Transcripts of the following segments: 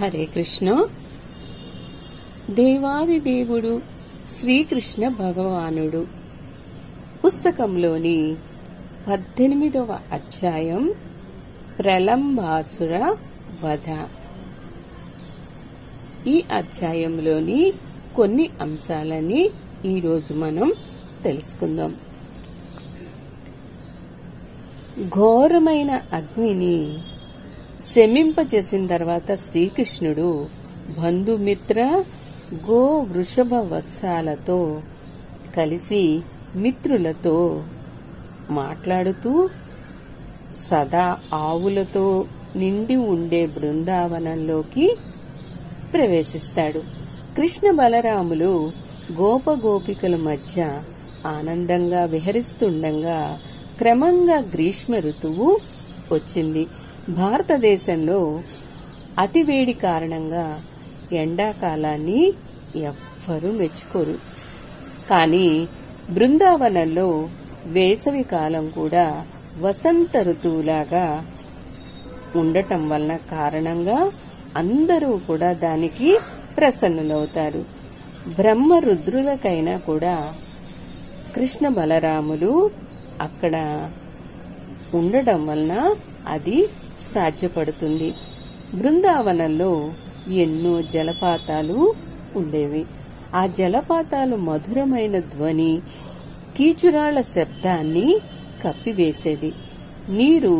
హరే కృష్ణ. దేవాది దేవుడు శ్రీకృష్ణ భగవానుడు పుస్తకంలోని 18వ అధ్యాయం ప్రలంబాసుర వధ. ఈ అధ్యాయంలోని కొన్ని అంశాలని ఈరోజు మనం తెలుసుకుందాం. ఘోరమైన అగ్నిని శమింపజేసిన తర్వాత శ్రీకృష్ణుడు బంధుమిత్ర గో వృషభ వత్సాలతో కలిసి మిత్రులతో మాట్లాడుతూ సదా ఆవులతో నిండి ఉండే బృందావనంలోకి ప్రవేశిస్తాడు. కృష్ణ బలరాములు గోపగోపికల మధ్య ఆనందంగా విహరిస్తుండగా క్రమంగా గ్రీష్మ ఋతువు వచ్చింది. భారతదేశంలో అతివేడి కారణంగా ఎండాకాలాన్ని ఎవ్వరూ మెచ్చుకోరు. కానీ బృందావనంలో వేసవి కాలం కూడా వసంత ఋతువులాగా ఉండటం వలన కారణంగా అందరూ కూడా దానికి ప్రసన్నులవుతారు. బ్రహ్మ రుద్రులకైనా కూడా కృష్ణ బలరాములు అక్కడ ఉండటం వలన అది సాధ్యపడుతుంది. బృందావనంలో ఎన్నో జలపాతాలు ఉండేవి. ఆ జలపాతాలు మధురమైన ధ్వని, కీచురాళ్ల శబ్దాన్ని కప్పివేసేది. నీరు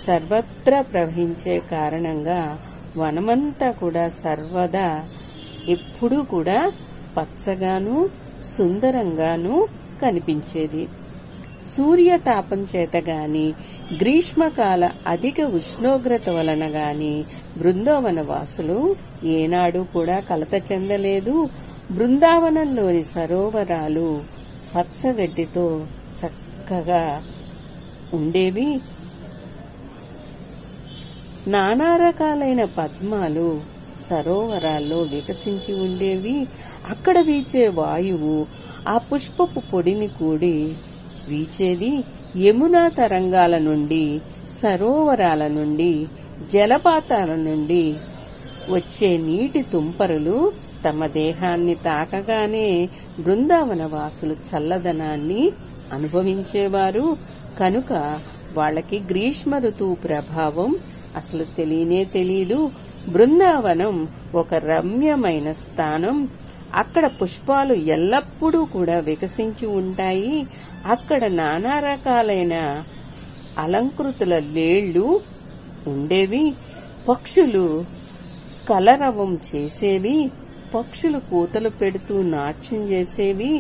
సర్వత్రా ప్రవహించే కారణంగా వనమంతా కూడా సర్వదా ఎప్పుడూ కూడా పచ్చగాను సుందరంగాను కనిపించేది. సూర్యతాపం చేత గాని గ్రీష్మకాల అధిక ఉష్ణోగ్రత వలన గాని బృందావన వాసులు ఏనాడు కూడా కలత చెందలేదు. బృందావనంలోని సరోవరాలు పచ్చగడ్డితో చక్కగా ఉండేవి. నానా రకాలైన పద్మాలు సరోవరాల్లో వికసించి ఉండేవి. అక్కడ వీచే వాయువు ఆ పుష్పపు పొడిని కూడి వీచేది. యమునా తరంగాల నుండి, సరోవరాల నుండి, జలపాతాల నుండి వచ్చే నీటి తుంపరులు తమ దేహాన్ని తాకగానే బృందావన వాసులు చల్లదనాన్ని అనుభవించేవారు. కనుక వాళ్ళకి గ్రీష్మ ఋతువు ప్రభావం అసలు తెలియనే తెలీదు. బృందావనం ఒక రమ్యమైన స్థానం. అక్కడ పుష్పాలు ఎల్లప్పుడూ కూడా వికసించి ఉంటాయి. అక్కడ నానా రకాలైన అలంకృతుల లేళ్లు ఉండేవి. పక్షులు కలరవం చేసేవి. పక్షులు కూతలు పెడుతూ నాట్యం చేసేవి.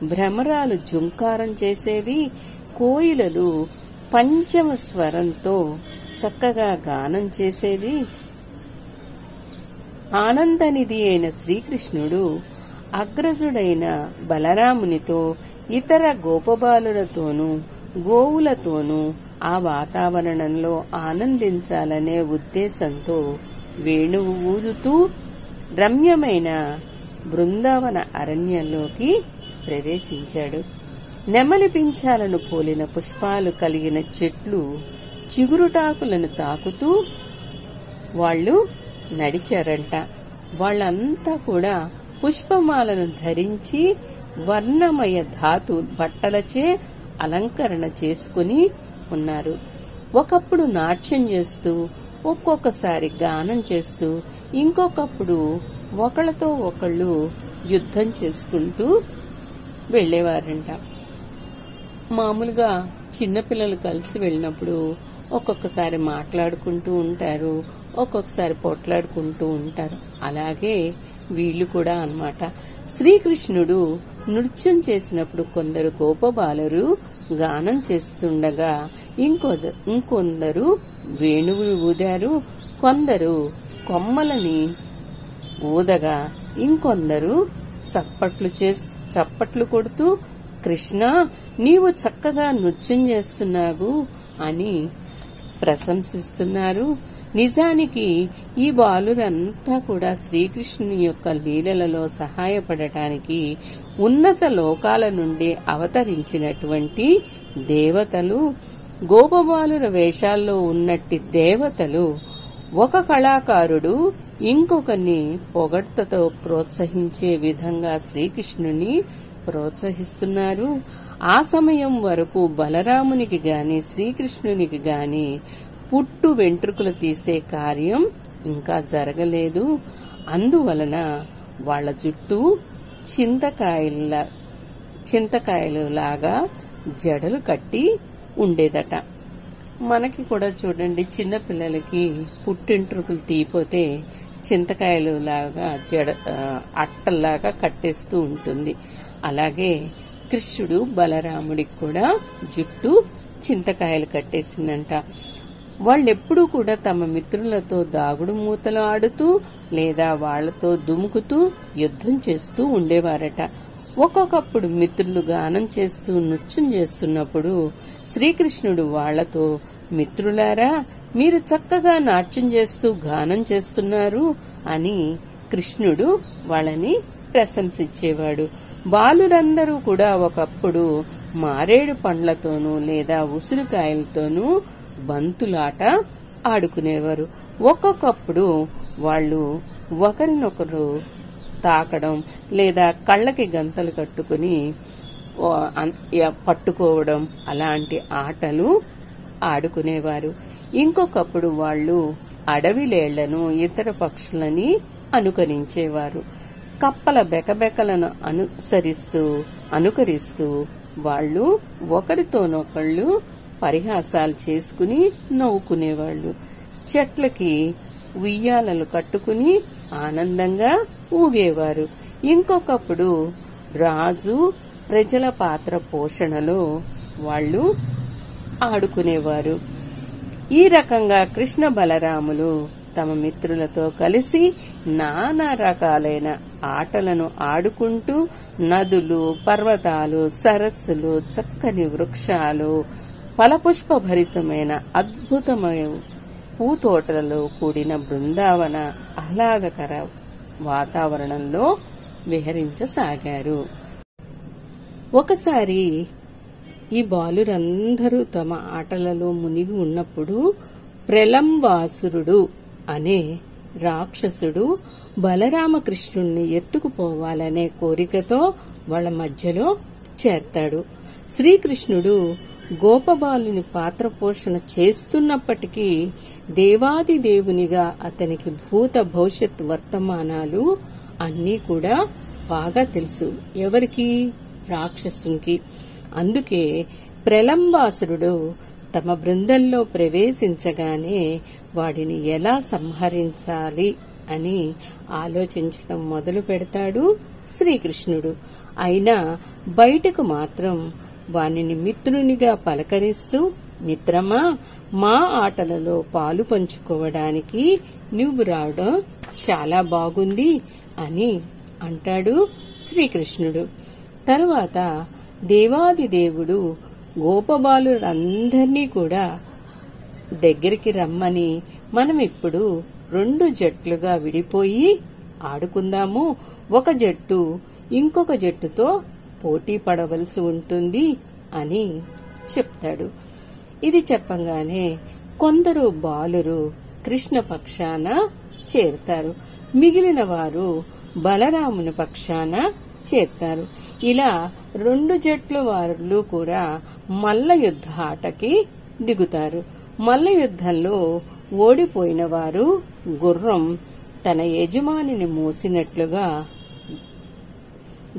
భ్రమరాలు జుంకారం చేసేవి. కోయిలలు పంచమ స్వరంతో చక్కగా గానం చేసేది. ఆనందనిధి అయిన శ్రీకృష్ణుడు అగ్రజుడైన బలరామునితో ఇతర గోపబాలులతోనూ గోవులతోనూ ఆ వాతావరణంలో ఆనందించాలనే ఉద్దేశంతో వేణువు ఊదుతూ రమ్యమైన బృందావన అరణ్యంలోకి ప్రవేశించాడు. నెమలి పింఛాలను పోలిన పుష్పాలు కలిగిన చెట్లు చిగురుటాకులను తాకుతూ వాళ్లు నడిచారంట. వాళ్ళంతా కూడా పుష్పమాలను ధరించి వర్ణమయ ధాతు బట్టలచే అలంకరణ చేసుకుని ఉన్నారు. ఒకప్పుడు నాట్యం చేస్తూ, ఒక్కొక్కసారి గానం చేస్తూ, ఇంకొకప్పుడు ఒకళ్ళతో ఒకళ్ళు యుద్ధం చేసుకుంటూ వెళ్లేవారంట. మామూలుగా చిన్నపిల్లలు కలిసి వెళ్ళినప్పుడు ఒక్కొక్కసారి మాట్లాడుకుంటూ ఉంటారు, ఒక్కొక్కసారి పోట్లాడుకుంటూ ఉంటారు. అలాగే వీళ్లు కూడా అన్నమాట. శ్రీకృష్ణుడు నృత్యం చేసినప్పుడు కొందరు గోపబాలురు గానం చేస్తుండగా ఇంకొందరు వేణువులు ఊదారు. కొందరు కొమ్మలని ఊదగా ఇంకొందరు చప్పట్లు కొడుతూ కృష్ణ నీవు చక్కగా నృత్యం చేస్తున్నావు అని ప్రశంసిస్తున్నారు. నిజానికి ఈ బాలురంతా కూడా శ్రీకృష్ణుని యొక్క లీలలలో సహాయపడటానికి ఉన్నత లోకాల నుండి అవతరించినటువంటి దేవతలు. గోపబాలుర వేషాల్లో ఉన్నట్టి దేవతలు ఒక కళాకారుడు ఇంకొకరిని పొగడ్తతో ప్రోత్సహించే విధంగా శ్రీకృష్ణుని ప్రోత్సహిస్తున్నారు. ఆ సమయం వరకు బలరామునికి గాని శ్రీకృష్ణునికి గాని పుట్టు వెంట్రుకలు తీసే కార్యం ఇంకా జరగలేదు. అందువలన వాళ్ల జుట్టు చింతకాయలులాగా జడలు కట్టి ఉండేదట. మనకి కూడా చూడండి, చిన్న పిల్లలకి పుట్టెంట్రుకలు తీయపోతే చింతకాయలు లాగా అట్టల్లాగా కట్టేస్తూ ఉంటుంది. అలాగే కృష్ణుడు బలరాముడికి కూడా జుట్టు చింతకాయలు కట్టేసిందంట. వాళ్ళెప్పుడూ కూడా తమ మిత్రులతో దాగుడు మూతలు ఆడుతూ లేదా వాళ్లతో దుముకుతూ యుద్ధం చేస్తూ ఉండేవారట. ఒక్కొక్కప్పుడు మిత్రులు గానం చేస్తూ నృత్యం చేస్తున్నప్పుడు శ్రీకృష్ణుడు వాళ్లతో, మిత్రులారా, మీరు చక్కగా నాట్యం చేస్తూ గానం చేస్తున్నారు అని కృష్ణుడు వాళ్ళని ప్రశంసించేవాడు. బాలురందరూ కూడా ఒకప్పుడు మారేడు పండ్లతోనూ లేదా ఉసిరికాయలతోనూ బంతులాట ఆడుకునేవారు. ఒక్కొక్కప్పుడు వాళ్ళు ఒకరినొకరు తాకడం లేదా కళ్ళకి గంతలు కట్టుకుని పట్టుకోవడం అలాంటి ఆటలు ఆడుకునేవారు. ఇంకొకప్పుడు వాళ్ళు అడవిలేళ్లను ఇతర పక్షులని అనుకరించేవారు. కప్పల బెకబెకలను అనుకరిస్తూ వాళ్ళు ఒకరితోనొకళ్ళు పరిహాసాలు చేసుకుని నవ్వుకునేవాళ్లు. చెట్లకి ఉయ్యాలలు కట్టుకుని ఆనందంగా ఊగేవారు. ఇంకొకప్పుడు రాజు ప్రజల పాత్ర పోషణలో వాళ్ళు ఆడుకునేవారు. ఈ రకంగా కృష్ణ బలరాములు తమ మిత్రులతో కలిసి నానా రకాలైన ఆటలను ఆడుకుంటూ నదులు, పర్వతాలు, సరస్సులు, చక్కని వృక్షాలు, ఫలపుష్పభరితమైన అద్భుతమైన పూతోటలలో కూడిన బృందావన ఆహ్లాదకర వాతావరణంలో విహరించసాగారు. ఒకసారి ఈ బాలురందరూ తమ ఆటలలో మునిగి ఉన్నప్పుడు ప్రలంబాసురుడు అనే రాక్షసుడు బలరామకృష్ణుణ్ణి ఎత్తుకుపోవాలనే కోరికతో వాళ్ల మధ్యలో చేరతాడు. శ్రీకృష్ణుడు గోపబాలుని పాత్ర పోషణ చేస్తున్నప్పటికీ దేవాది దేవునిగా అతనికి భూత భవిష్యత్ వర్తమానాలు అన్నీ కూడా బాగా తెలుసు. ఎవరికి? రాక్షసునికి. అందుకే ప్రలంబాసురుడు తమ బృందంలో ప్రవేశించగానే వాడిని ఎలా సంహరించాలి అని ఆలోచించడం మొదలు పెడతాడు శ్రీకృష్ణుడు. అయినా బయటకు మాత్రం వానిని మిత్రునిగా పలకరిస్తూ, మిత్రమా, మా ఆటలలో పాలు పంచుకోవడానికి నువ్వు రావడం చాలా బాగుంది అని అంటాడు శ్రీకృష్ణుడు. తరువాత దేవాది దేవుడు గోపబాలురందర్నీ కూడా దగ్గరికి రమ్మని, మనం ఇప్పుడు 2 జట్లుగా విడిపోయి ఆడుకుందాము, ఒక జట్టు ఇంకొక జట్టుతో పోటీ పడవలసి ఉంటుంది అని చెప్తాడు. ఇది చెప్పంగానే కొందరు బాలురు కృష్ణ పక్షాన చేరతారు, మిగిలిన వారు బలరాముని పక్షాన చేరతారు. ఇలా 2 జట్ల వారు కూడా మల్ల యుద్ధ ఆటకి దిగుతారు. మల్ల యుద్ధంలో ఓడిపోయిన వారు గుర్రం తన యజమానిని మోసినట్లుగా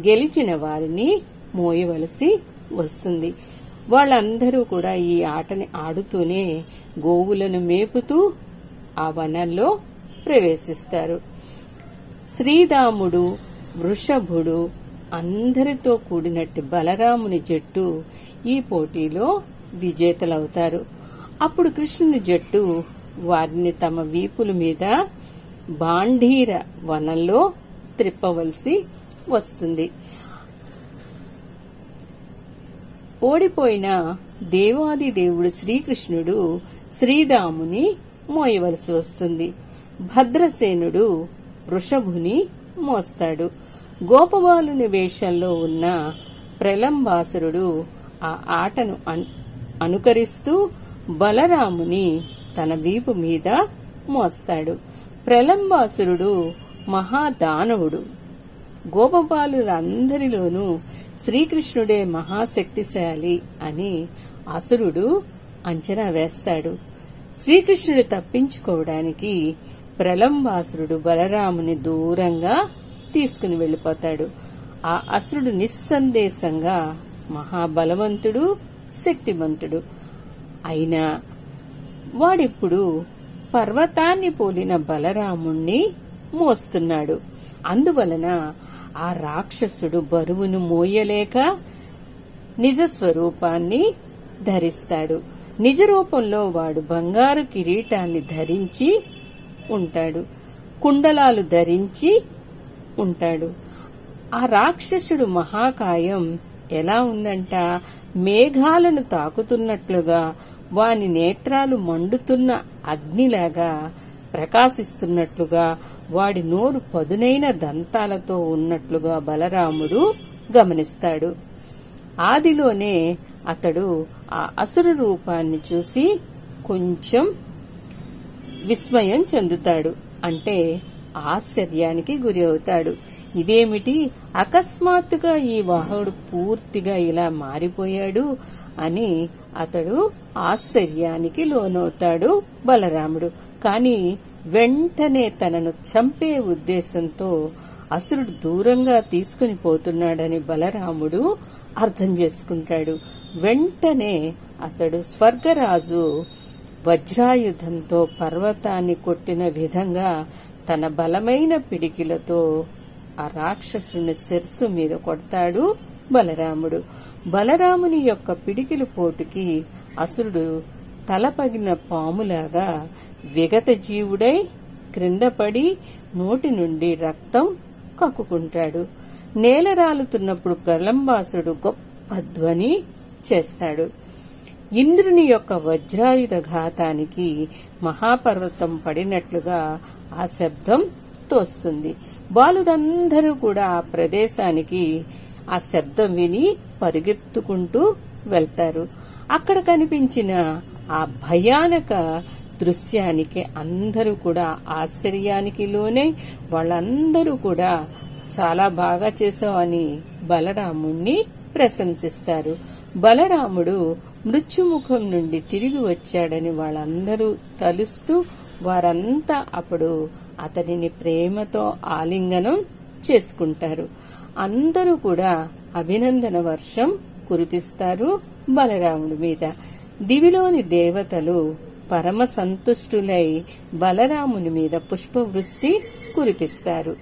గెలిచిన వారిని మోయవలసి వస్తుంది. వాళ్ళందరూ కూడా ఈ ఆటని ఆడుతూనే గోవులను మేపుతూ ఆ వనంలో ప్రవేశిస్తారు. శ్రీరాముడు, వృషభుడు, అందరితో కూడినట్టు బలరాముని జట్టు ఈ పోటీలో విజేతలవుతారు. అప్పుడు కృష్ణుని జట్టు వారిని తమ వీపుల మీద బాంఢీర వనంలో త్రిప్పవలసి వస్తుంది. ఓడిపోయిన దేవాది దేవుడు శ్రీకృష్ణుడు శ్రీరాముని మోయవలసి వస్తుంది. భద్రసేనుడు వృషభుని మోస్తాడు. గోపబాలుని వేషంలో ఉన్న ప్రలంబాసురుడు ఆ ఆటను అనుకరిస్తూ బలరాముని తన వీపు మీద మోస్తాడు. ప్రలంబాసురుడు మహాదానవుడు. గోపబాలులందరిలోనూ శ్రీకృష్ణుడే మహాశక్తిశాలి అని అసురుడు అంచనా వేస్తాడు. శ్రీకృష్ణుడు తప్పించుకోవడానికి ప్రలంబాసురుడు బలరాముని దూరంగా తీసుకుని వెళ్లిపోతాడు. ఆ అసురుడు నిస్సందేశంగా మహాబలవంతుడు, శక్తిమంతుడు. అయినా వాడిప్పుడు పర్వతాన్ని పోలిన బలరాముణ్ణి మోస్తున్నాడు. అందువలన ఆ రాక్షసుడు బరువును మోయలేక నిజస్వరూపాన్ని ధరిస్తాడు. నిజ రూపంలో వాడు బంగారు కిరీటాన్ని ధరించి ఉంటాడు, కుండలాలు ధరించి ఉంటాడు. ఆ రాక్షసుడు మహాకాయం ఎలా ఉందంట, మేఘాలను తాకుతున్నట్లుగా, వాని నేత్రాలు మండుతున్న అగ్నిలాగా ప్రకాశిస్తున్నట్లుగా, వాడి నోరు పదునైన దంతాలతో ఉన్నట్లుగా బలరాముడు గమనిస్తాడు. ఆదిలోనే అతడు ఆ అసుర రూపాన్ని చూసి కొంచెం విస్మయం చెందుతాడు, అంటే ఆశ్చర్యానికి గురి అవుతాడు. ఇదేమిటి, అకస్మాత్తుగా ఈ వాహనుడు పూర్తిగా ఇలా మారిపోయాడు అని అతడు ఆశ్చర్యానికి లోనవుతాడు బలరాముడు. కాని వెంటనే తనను చంపే ఉద్దేశంతో అసురుడు దూరంగా తీసుకుని పోతున్నాడని బలరాముడు అర్థం చేసుకుంటాడు. వెంటనే అతడు స్వర్గరాజు వజ్రాయుధంతో పర్వతాన్ని కొట్టిన విధంగా తన బలమైన పిడికిలతో ఆ రాక్షసుని శిరస్సు మీద కొడతాడు బలరాముడు. బలరాముని యొక్క పిడికిలి పోటుకి అసురుడు తలపగిన పాములాగా విగత జీవుడై క్రిందపడి నోటి నుండి రక్తం కక్కుకుంటాడు. నేల రాలుతున్నప్పుడు ప్రలంబాసుడు గొప్ప ధ్వని చేస్తాడు. ఇంద్రుని యొక్క వజ్రాయుధ ఘాతానికి మహాపర్వతం పడినట్లుగా ఆ శబ్దం తోస్తుంది. బాలురందరూ కూడా ఆ ప్రదేశానికి ఆ శబ్దం విని పరిగెత్తుకుంటూ వెళ్తారు. అక్కడ కనిపించిన ఆ భయానక దృశ్యానికి అందరూ కూడా ఆశ్చర్యానికి లోనై వాళ్ళందరూ కూడా చాలా బాగా చేశావు అని బలరాముణ్ణి ప్రశంసిస్తారు. బలరాముడు మృత్యుముఖం నుండి తిరిగి వచ్చాడని వాళ్ళందరూ తలుస్తూ వారంతా అప్పుడు అతనిని ప్రేమతో ఆలింగనం చేసుకుంటారు. అందరూ కూడా అభినందన వర్షం కురిపిస్తారు బలరాముడి మీద. దివిలోని దేవతలు పరమ సంతుష్టులై బలరాముని మీద పుష్పవృష్టి కురిపిస్తారు.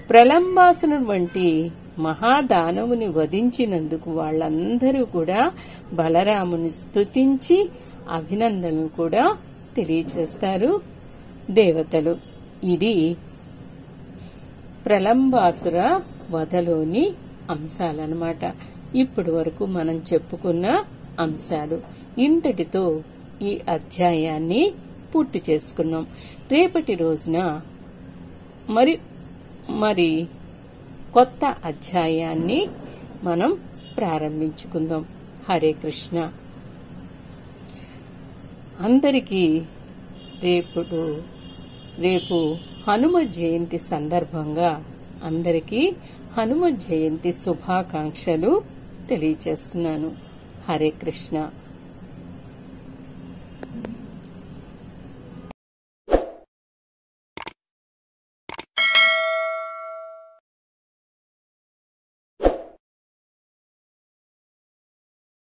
ప్రలంబాసును వంటి మహాదానవుని వధించినందుకు వాళ్ళందరూ కూడా బలరాముని స్తుతించి అభినందనలు కూడా తెలియచేస్తారు దేవతలు. ఇది ప్రలంబాసుర వధలోని అంశాలన్నమాట. ఇప్పటి వరకు మనం చెప్పుకున్న అంశాలు. ఇంతటితో ఈ అధ్యాయాన్ని పూర్తి చేసుకున్నాం. రేపటి రోజున మరి కొత్త అధ్యాయాన్ని మనం ప్రారంభించుకుందాం. హరే కృష్ణ. అందరికీ రేపు హనుమ జయంతి సందర్భంగా అందరికీ హనుమ జయంతి శుభాకాంక్షలు తెలియచేస్తున్నాను. హరే కృష్ణ.